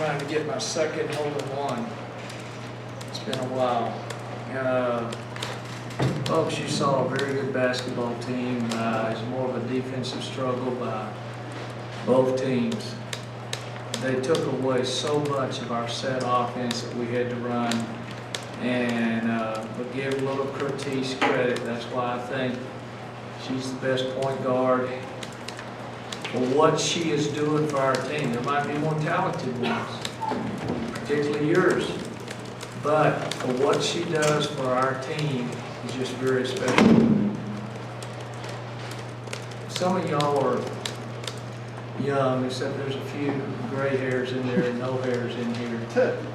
trying to get my second hole-in-one. It's been a while. Folks, you saw a very good basketball team. It's more of a defensive struggle by both teams. They took away so much of our set offense that we had to run. And but give a little Curtis credit. That's why I think she's the best point guard for what she is doing for our team. There might be more talented ones, particularly yours. But for what she does for our team is just very special. Some of y'all are young, except there's a few gray hairs in there and no hairs in here.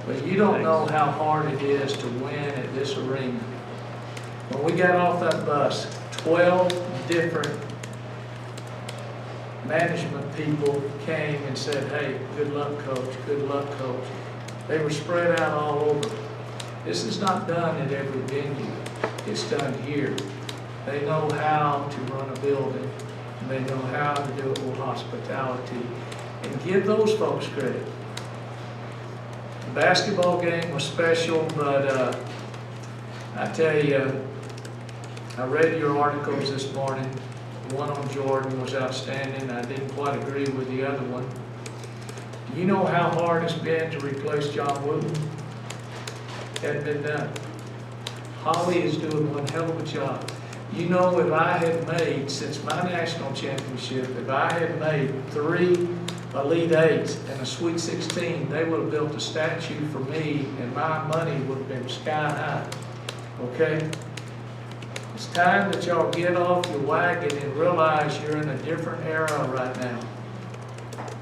But you don't know how hard it is to win at this arena. When we got off that bus, 12 different management people came and said, hey, good luck, coach, good luck, coach. They were spread out all over. This is not done at every venue. It's done here. They know how to run a building. And they know how to do it with hospitality. And give those folks credit. The basketball game was special, but I tell you, I read your articles this morning. The one on Jordan was outstanding. I didn't quite agree with the other one. Do you know how hard it's been to replace John Wooten? It hadn't been done. Holly is doing one hell of a job. You know, if I had made, since my national championship, if I had made 3 Elite Eights and a Sweet 16, they would have built a statue for me and my money would have been sky high. Okay? It's time that y'all get off your wagon and realize you're in a different era right now.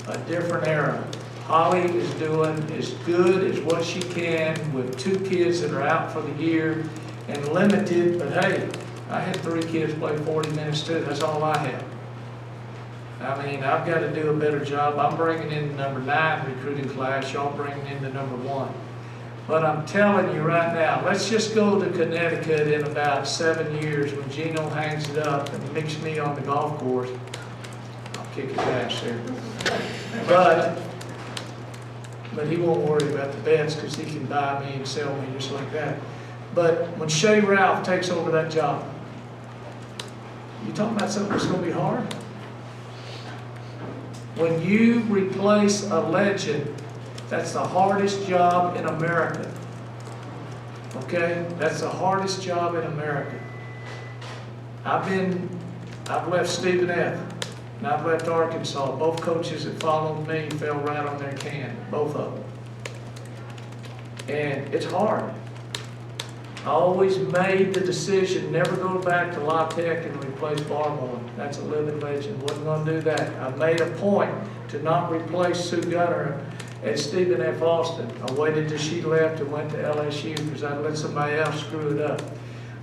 A different era. Holly is doing as good as what she can with 2 kids that are out for the year and limited, but hey, I had 3 kids play 40 minutes too. That's all I have. I mean, I've got to do a better job. I'm bringing in the number 9 recruiting class. Y'all bringing in the number 1. But I'm telling you right now, let's just go to Connecticut in about 7 years when Gino hangs it up and mix me on the golf course. I'll kick his ass there. But he won't worry about the bets because he can buy me and sell me just like that. But when Shay Ralph takes over that job, you talking about something that's going to be hard? When you replace a legend, that's the hardest job in America. Okay? That's the hardest job in America. I've left Stephen F. and I've left Arkansas. Both coaches that followed me fell right on their can. Both of them. And it's hard. I always made the decision never go back to La Tech and replace Barmore. That's a living legend. Wasn't going to do that. I made a point to not replace Sue Gunner at Stephen F. Austin. I waited till she left and went to LSU because I'd let somebody else screw it up.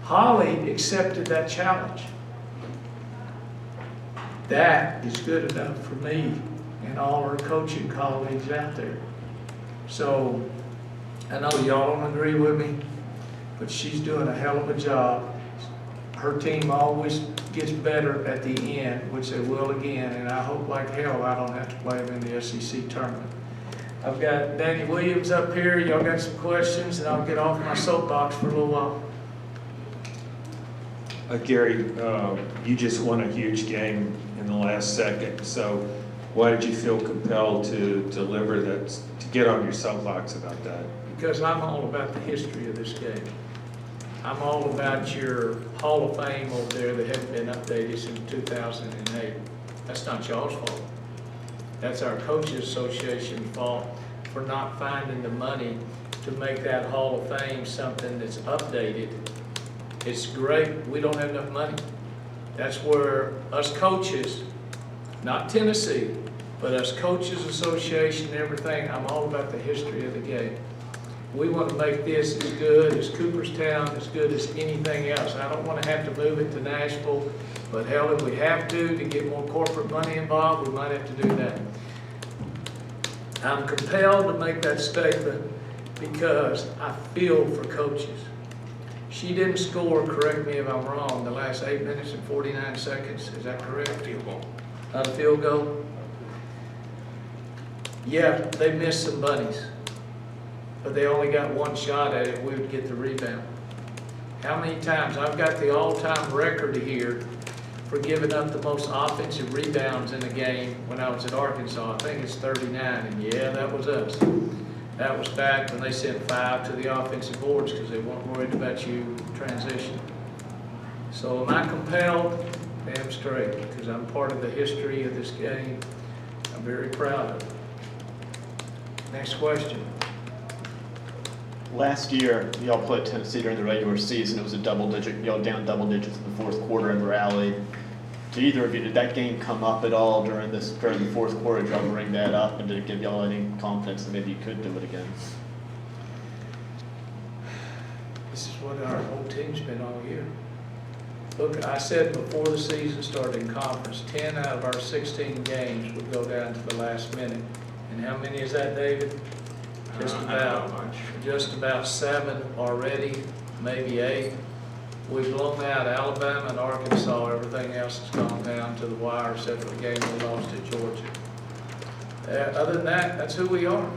Holly accepted that challenge. That is good enough for me and all our coaching colleagues out there. So I know y'all don't agree with me, but she's doing a hell of a job. Her team always gets better at the end, which they will again, and I hope like hell I don't have to play them in the SEC tournament. I've got Danny Williams up here. Y'all got some questions, and I'll get off my soapbox for a little while. Gary, you just won a huge game in the last second, so why did you feel compelled to deliver that, to get on your soapbox about that? Because I'm all about the history of this game. I'm all about your Hall of Fame over there that hasn't been updated since 2008. That's not y'all's fault. That's our Coaches Association fault for not finding the money to make that Hall of Fame something that's updated. It's great. We don't have enough money. That's where us coaches, not Tennessee, but us Coaches Association and everything, I'm all about the history of the game. We want to make this as good as Cooperstown, as good as anything else. I don't want to have to move it to Nashville, but hell, if we have to get more corporate money involved, we might have to do that. I'm compelled to make that statement because I feel for coaches. She didn't score, correct me if I'm wrong, the last 8 minutes and 49 seconds. Is that correct? Field goal. A field goal? Yeah, they missed some bunnies, but they only got one shot at it, we would get the rebound. How many times, I've got the all-time record here for giving up the most offensive rebounds in a game when I was at Arkansas. I think it's 39, and yeah, that was us. That was back when they sent 5 to the offensive boards because they weren't worried about you transition. So am I compelled? Damn straight, because I'm part of the history of this game. I'm very proud of it. Next question. Last year, y'all played Tennessee during the regular season. It was a double-digit, y'all down double digits in the fourth quarter and rallied. To either of you, did that game come up at all during the fourth quarter? Did y'all bring that up, and did it give y'all any confidence that maybe you could do it again? This is what our whole team's been all year. Look, I said before the season started in conference, 10 out of our 16 games would go down to the last minute. And how many is that, David? Just about 7 already, maybe 8. We've blown out Alabama and Arkansas. Everything else has gone down to the wire except for the game we lost at Georgia. Other than that, that's who we are.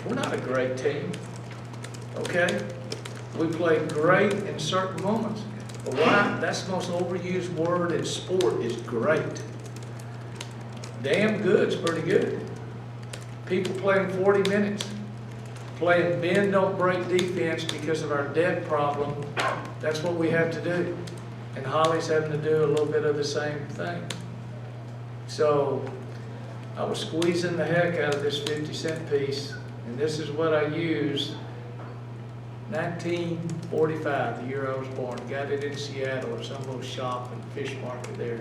We're not a great team, okay? We play great in certain moments. But why? That's the most overused word in sport is great. Damn good's pretty good. People playing 40 minutes, playing bend don't break defense because of our depth problem. That's what we have to do. And Holly's having to do a little bit of the same thing. So I was squeezing the heck out of this 50-cent piece, and this is what I used. 1945, the year I was born. Got it in Seattle or some little shop and fish market there.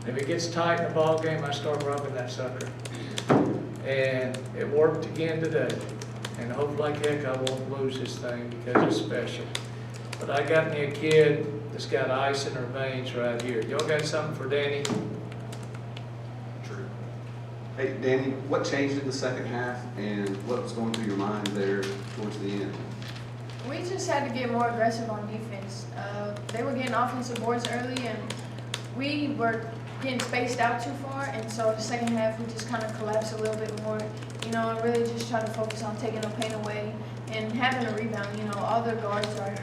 If it gets tight in the ball game, I start rubbing that sucker. And it worked again today. And hope like heck I won't lose this thing because it's special. But I got me a kid that's got ice in her veins right here. Y'all got something for Danny? True. Hey, Danny, what changed in the second half and what was going through your mind there towards the end? We just had to get more aggressive on defense. They were getting offensive boards early, and we were getting spaced out too far, and so the second half we just kind of collapsed a little bit more, you know, and really just try to focus on taking the pain away and having a rebound. You know, all their guards are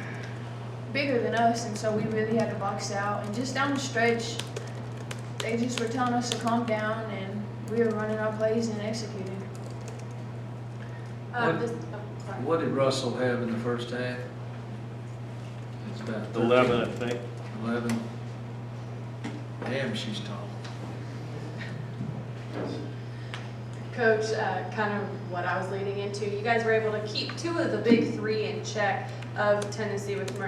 bigger than us, and so we really had to box out. And just down the stretch, they just were telling us to calm down, and we were running our plays and executing. What did Russell have in the first half? It's about 13. 11, I think. 11. Damn, she's tall. Coach, kind of what I was leading into, you guys were able to keep 2 of the big 3 in check of Tennessee with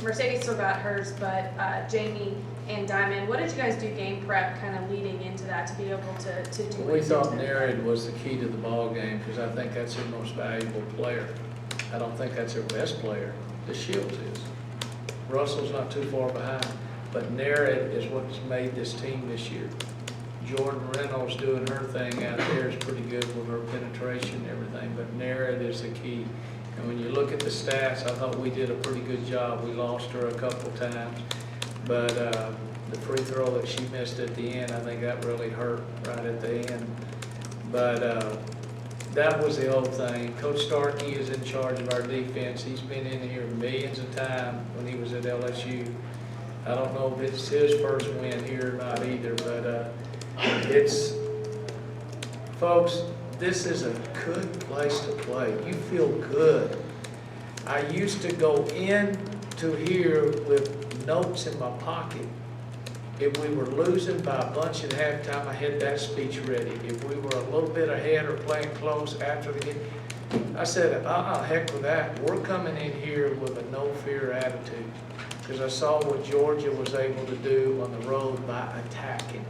Mercedes still got hers, but Jamie and Diamond. What did you guys do game prep kind of leading into that to be able to do We it? thought Nerid was the key to the ball game because I think that's their most valuable player. I don't think that's their best player. The Shields is. Russell's not too far behind, but Nerid is what's made this team this year. Jordan Reynolds doing her thing out there is pretty good with her penetration and everything, but Nerid is the key. And when you look at the stats, I thought we did a pretty good job. We lost her a couple times, but the free throw that she missed at the end, I think that really hurt right at the end. But that was the whole thing. Coach Starkey is in charge of our defense. He's been in here millions of times when he was at LSU. I don't know if it's his first win here or not either, but it's, folks, this is a good place to play. You feel good. I used to go in to here with notes in my pocket. If we were losing by a bunch at halftime, I had that speech ready. If we were a little bit ahead or playing close after the game, I said, heck with that. We're coming in here with a no-fear attitude because I saw what Georgia was able to do on the road by attacking.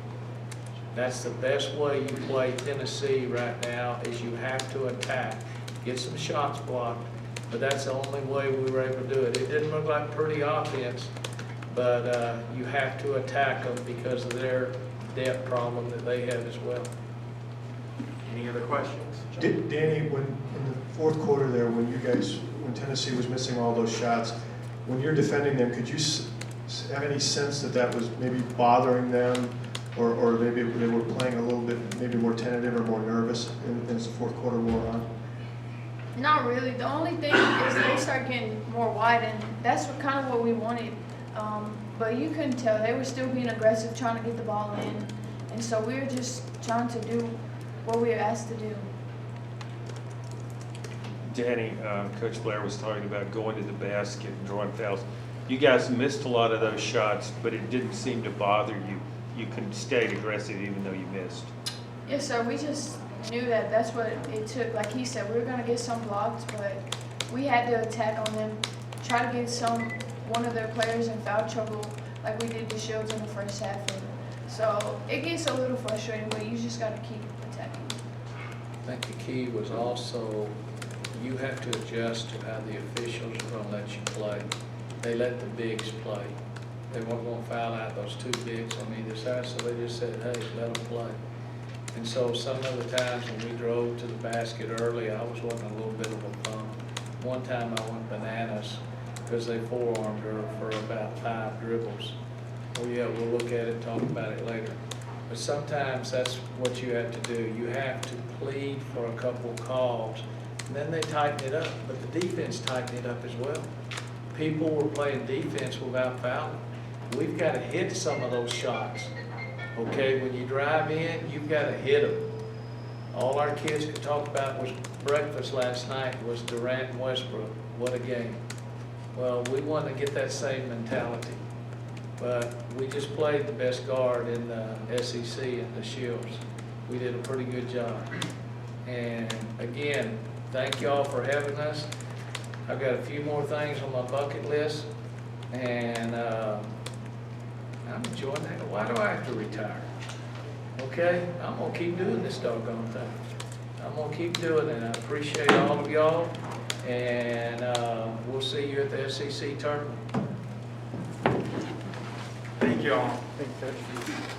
That's the best way you play Tennessee right now is you have to attack. Get some shots blocked, but that's the only way we were able to do it. It didn't look like pretty offense, but you have to attack them because of their depth problem that they have as well. Any other questions? Danny, when in the fourth quarter there, when Tennessee was missing all those shots, when you're defending them, could you have any sense that that was maybe bothering them or maybe they were playing a little bit, maybe more tentative or more nervous as the fourth quarter wore on? Not really. The only thing is they start getting more wide, and that's kind of what we wanted. But you couldn't tell. They were still being aggressive, trying to get the ball in. And so we were just trying to do what we were asked to do. Danny, Coach Blair was talking about going to the basket and drawing fouls. You guys missed a lot of those shots, but it didn't seem to bother you. You stayed aggressive even though you missed. Yes, sir. We just knew that that's what it took. Like he said, we were going to get some blocks, but we had to attack on them, try to get one of their players in foul trouble like we did to Shields in the first half. And so it gets a little frustrating, but you just got to keep attacking. I think the key was also you have to adjust to how the officials are going to let you play. They let the bigs play. They weren't going to foul out those two bigs on either side, so they just said, hey, let them play. And so some of the times when we drove to the basket early, I was wanting a little bit of a bump. One time I went bananas because they forearmed her for about 5 dribbles. Oh yeah, we'll look at it, talk about it later. But sometimes that's what you have to do. You have to plead for a couple calls, and then they tighten it up. But the defense tightened it up as well. People were playing defense without fouling. We've got to hit some of those shots. Okay, when you drive in, you've got to hit them. All our kids could talk about was breakfast last night was Durant and Westbrook. What a game. Well, we want to get that same mentality. But we just played the best guard in the SEC and the Shields. We did a pretty good job. And again, thank y'all for having us. I've got a few more things on my bucket list, and I'm enjoying that. Why do I have to retire? Okay, I'm gonna keep doing this doggone thing. I'm gonna keep doing it. I appreciate all of y'all, and we'll see you at the SEC tournament. Thank you all. Thank you, Coach.